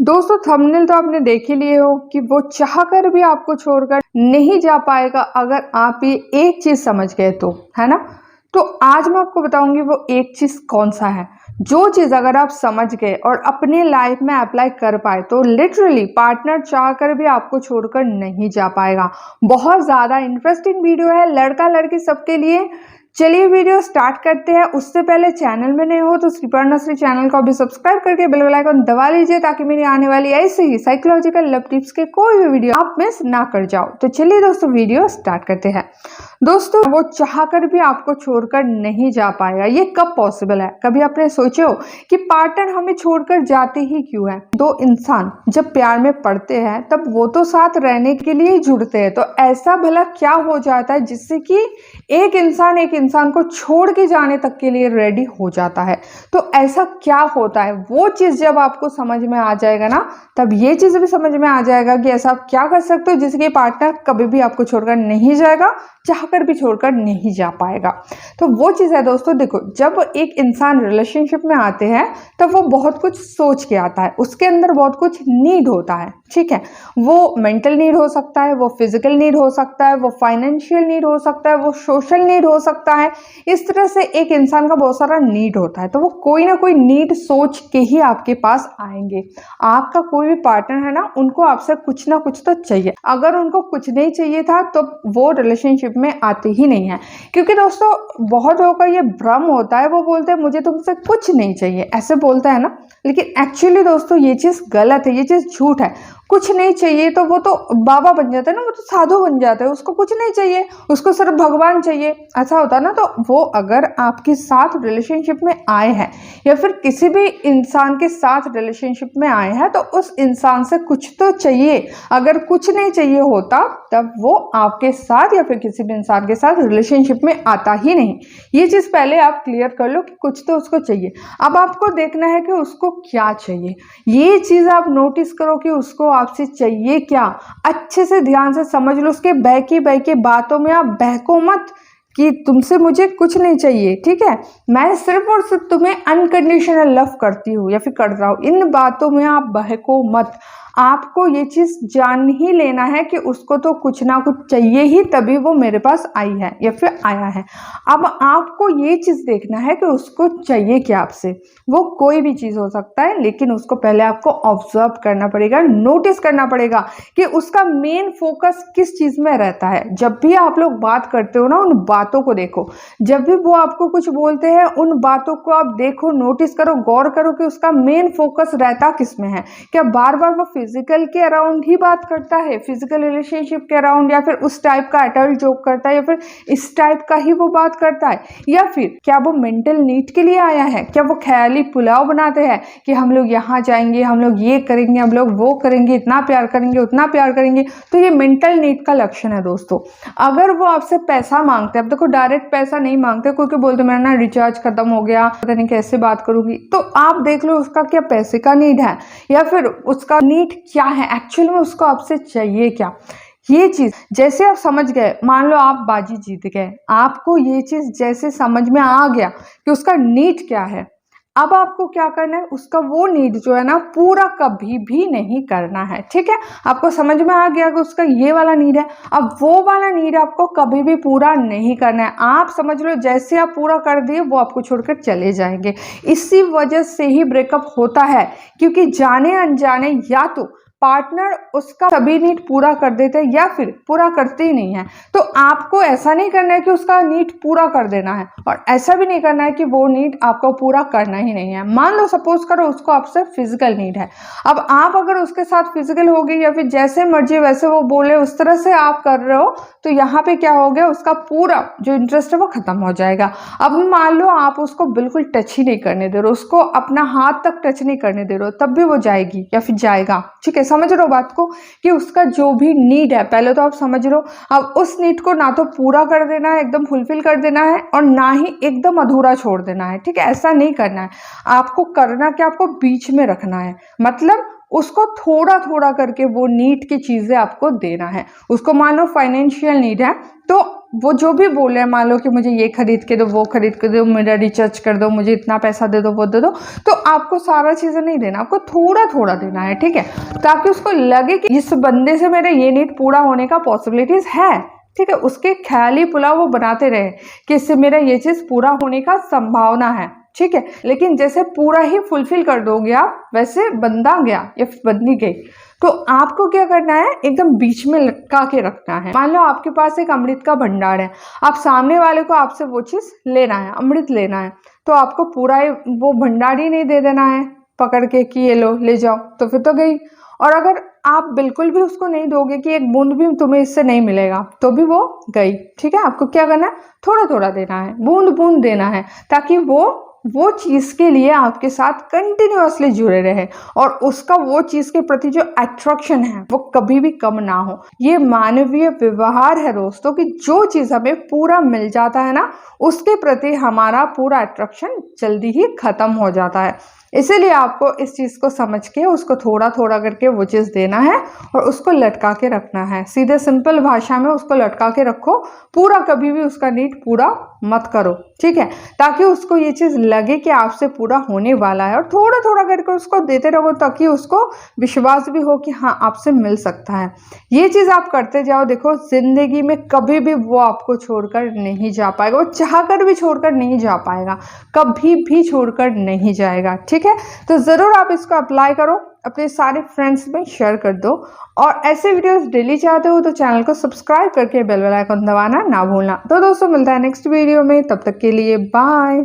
दोस्तों थंबनेल तो आपने देख ही लिए हो कि वो चाहकर भी आपको छोड़कर नहीं जा पाएगा अगर आप ये एक चीज समझ गए तो, है ना। तो आज मैं आपको बताऊंगी वो एक चीज कौन सा है। जो चीज अगर आप समझ गए और अपने लाइफ में अप्लाई कर पाए तो लिटरली पार्टनर चाहकर भी आपको छोड़कर नहीं जा पाएगा। बहुत ज्यादा इंटरेस्टिंग वीडियो है, लड़का लड़की सबके लिए। चलिए वीडियो स्टार्ट करते हैं। उससे पहले चैनल में नए हो तो श्रीपर्णा नर्सरी चैनल को अभी सब्सक्राइब करके बेल आइकन दबा लीजिए ताकि मेरी आने वाली ऐसे ही साइकोलॉजिकल लव टिप्स के कोई भी वीडियो आप मिस ना कर जाओ। तो चलिए दोस्तों वीडियो स्टार्ट करते हैं। दोस्तों वो चाहकर भी आपको छोड़कर नहीं जा पाएगा, ये कब पॉसिबल है? कभी आपने सोचे हो कि पार्टनर हमें छोड़कर जाते ही क्यों है? दो इंसान जब प्यार में पड़ते हैं तब वो तो साथ रहने के लिए ही जुड़ते हैं, तो ऐसा भला क्या हो जाता है जिससे कि एक इंसान को छोड़ के जाने तक के लिए रेडी हो जाता है? तो ऐसा क्या होता है? वो चीज जब आपको समझ में आ जाएगा ना, तब ये चीज भी समझ में आ जाएगा कि ऐसा आप क्या कर सकते हो जिससे कि पार्टनर कभी भी आपको छोड़कर नहीं जाएगा, चाहकर भी छोड़कर नहीं जा पाएगा। तो वो चीज है दोस्तों, देखो जब एक इंसान रिलेशनशिप में आते हैं तब वो बहुत कुछ सोच के आता है, उसके अंदर बहुत कुछ नीड होता है, ठीक है। वो मेंटल नीड हो सकता है, वो फिजिकल नीड हो सकता है, वो फाइनेंशियल नीड हो सकता है, वो सोशल नीड हो सकता है। इस तरह से एक इंसान का बहुत सारा नीड होता है, तो वो कोई ना कोई नीड सोच के ही आपके पास आएंगे। आपका कोई भी पार्टनर है ना, उनको आपसे कुछ ना कुछ तो चाहिए। अगर उनको कुछ नहीं चाहिए था तो वो रिलेशनशिप में आते ही नहीं है। क्योंकि दोस्तों बहुत लोगों का ये भ्रम होता है, वो बोलते हैं मुझे तुमसे कुछ नहीं चाहिए, ऐसे बोलता है ना, लेकिन एक्चुअली दोस्तों ये चीज गलत है, ये चीज झूठ है। कुछ नहीं चाहिए तो वो तो बाबा बन जाता है ना, वो तो साधु बन जाता है, उसको कुछ नहीं चाहिए, उसको सिर्फ भगवान चाहिए, ऐसा होता है ना। तो वो अगर आपके साथ रिलेशनशिप में आए हैं या फिर किसी भी इंसान के साथ रिलेशनशिप में आए हैं तो उस इंसान से कुछ तो चाहिए। अगर कुछ नहीं चाहिए होता तब वो आपके साथ या फिर किसी भी इंसान के साथ रिलेशनशिप में आता ही नहीं। ये चीज पहले आप क्लियर कर लो कि कुछ तो उसको चाहिए। अब आपको देखना है कि उसको क्या चाहिए, ये चीज आप नोटिस करो कि उसको आपसे चाहिए क्या। अच्छे से ध्यान से समझ लो, उसके बहकी बातों में आप बहको मत कि तुमसे मुझे कुछ नहीं चाहिए, ठीक है, मैं सिर्फ और सिर्फ तुम्हें अनकंडीशनल लव करती हूँ या फिर कर रहा हूँ। इन बातों में आप बहको मत। आपको ये चीज जान ही लेना है कि उसको तो कुछ ना कुछ चाहिए ही, तभी वो मेरे पास आई है या फिर आया है। अब आपको ये चीज देखना है कि उसको चाहिए क्या आपसे। वो कोई भी चीज हो सकता है, लेकिन उसको पहले आपको ऑब्जर्व करना पड़ेगा, नोटिस करना पड़ेगा कि उसका मेन फोकस किस चीज में रहता है। जब भी आप लोग बात करते हो ना, उन बातों को देखो। जब भी वो आपको कुछ बोलते हैं उन बातों को आप देखो, नोटिस करो, गौर करो कि उसका मेन फोकस रहता किस में है। क्या बार बार वो फिजिकल के अराउंड ही बात करता है, फिजिकल रिलेशनशिप के अराउंड, या फिर उस टाइप का एडल्ट जोक करता है, या फिर इस टाइप का ही वो बात करता है, या फिर क्या वो मेंटल नीड के लिए आया है? क्या वो ख्याली पुलाव बनाते हैं कि हम लोग यहाँ जाएंगे, हम लोग ये करेंगे, हम लोग वो करेंगे, इतना प्यार करेंगे, उतना प्यार करेंगे? तो ये मेंटल नीड का लक्षण है दोस्तों। अगर वो आपसे पैसा मांगते हैं, अब देखो डायरेक्ट पैसा नहीं मांगते, क्योंकि बोलते मेरा ना रिचार्ज खत्म हो गया, पता नहीं कैसे बात करूंगी, तो आप देख लो उसका क्या पैसे का नीड है या फिर उसका नीड क्या है, एक्चुअल में उसको आपसे चाहिए क्या। ये चीज जैसे आप समझ गए, मान लो आप बाजी जीत गए, आपको ये चीज जैसे समझ में आ गया कि उसका नीड क्या है, अब आपको क्या करना है, उसका वो नीड जो है ना पूरा कभी भी नहीं करना है, ठीक है। आपको समझ में आ गया कि उसका ये वाला नीड है, अब वो वाला नीड आपको कभी भी पूरा नहीं करना है। आप समझ लो जैसे आप पूरा कर दिए वो आपको छोड़कर चले जाएंगे। इसी वजह से ही ब्रेकअप होता है, क्योंकि जाने अनजाने या तो पार्टनर उसका सभी नीड पूरा कर देते हैं या फिर पूरा करते ही नहीं है। तो आपको ऐसा नहीं करना है कि उसका नीड पूरा कर देना है, और ऐसा भी नहीं करना है कि वो नीड आपको पूरा करना ही नहीं है। मान लो सपोज करो उसको आपसे फिजिकल नीड है, अब आप अगर उसके साथ फिजिकल हो गई या फिर जैसे मर्जी वैसे वो बोले उस तरह से आप कर रहे हो, तो यहाँ पे क्या हो गया, उसका पूरा जो इंटरेस्ट है वो खत्म हो जाएगा। अब मान लो आप उसको बिल्कुल टच ही नहीं करने दे रहे हो, उसको अपना हाथ तक टच नहीं करने दे रहे हो, तब भी वो जाएगी या फिर जाएगा, ठीक है। समझ लो बात को कि उसका जो भी नीड है पहले तो आप समझ लो। अब उस नीड को ना तो पूरा कर देना है, एकदम फुलफिल कर देना है, और ना ही एकदम अधूरा छोड़ देना है, ठीक है। ऐसा नहीं करना है। आपको करना क्या, आपको बीच में रखना है। मतलब उसको थोड़ा थोड़ा करके वो नीड की चीज़ें आपको देना है। उसको मान लो फाइनेंशियल नीड है, तो वो जो भी बोल रहे हैं, मान लो कि मुझे ये खरीद के दो, वो खरीद के दो, मेरा रिचार्ज कर दो, मुझे इतना पैसा दे दो, वो दे दो, तो आपको सारा चीज़ें नहीं देना, आपको थोड़ा थोड़ा देना है, ठीक है, ताकि उसको लगे कि इस बंदे से मेरा ये नीड पूरा होने का पॉसिबिलिटीज है, ठीक है। उसके ख्याली पुलाव वो बनाते रहे कि इससे मेरा ये चीज़ पूरा होने का संभावना है, ठीक है। लेकिन जैसे पूरा ही फुलफिल कर दोगे आप, वैसे बंदा गया या बंदी गई, तो आपको क्या करना है, एकदम बीच में लटका के रखना है। मान लो आपके पास एक अमृत का भंडार है, आप सामने वाले को आपसे वो चीज़ लेना है, अमृत लेना है, तो आपको पूरा वो भंडार ही नहीं दे देना है पकड़ के कि ये लो ले जाओ, तो फिर तो गई। और अगर आप बिल्कुल भी उसको नहीं दोगे कि एक बूंद भी तुम्हें इससे नहीं मिलेगा, तो भी वो गई, ठीक है। आपको क्या करना है, थोड़ा थोड़ा देना है, बूंद बूंद देना है, ताकि वो चीज़ के लिए आपके साथ कंटिन्यूअसली जुड़े रहे और उसका वो चीज़ के प्रति जो अट्रैक्शन है वो कभी भी कम ना हो। ये मानवीय व्यवहार है दोस्तों, कि जो चीज़ हमें पूरा मिल जाता है ना, उसके प्रति हमारा पूरा अट्रैक्शन जल्दी ही खत्म हो जाता है। इसीलिए आपको इस चीज़ को समझ के उसको थोड़ा थोड़ा करके वो चीज़ देना है और उसको लटका के रखना है। सीधे सिंपल भाषा में उसको लटका के रखो, पूरा कभी भी उसका नीड पूरा मत करो, ठीक है, ताकि उसको ये चीज़ लगे कि आपसे पूरा होने वाला है। और थोड़ा थोड़ा करके उसको देते रहो, ताकि उसको विश्वास भी हो कि हाँ आपसे मिल सकता है। ये चीज़ आप करते जाओ, देखो जिंदगी में कभी भी वो आपको छोड़कर नहीं जा पाएगा, वो चाह कर भी छोड़कर नहीं जा पाएगा, कभी भी छोड़कर नहीं जाएगा, ठीक है। तो ज़रूर आप इसको अप्लाई करो, अपने सारे फ्रेंड्स में शेयर कर दो, और ऐसे वीडियोस डेली चाहते हो तो चैनल को सब्सक्राइब करके बेल आइकन दबाना ना भूलना। तो दोस्तों मिलता है नेक्स्ट वीडियो में, तब तक के लिए बाय।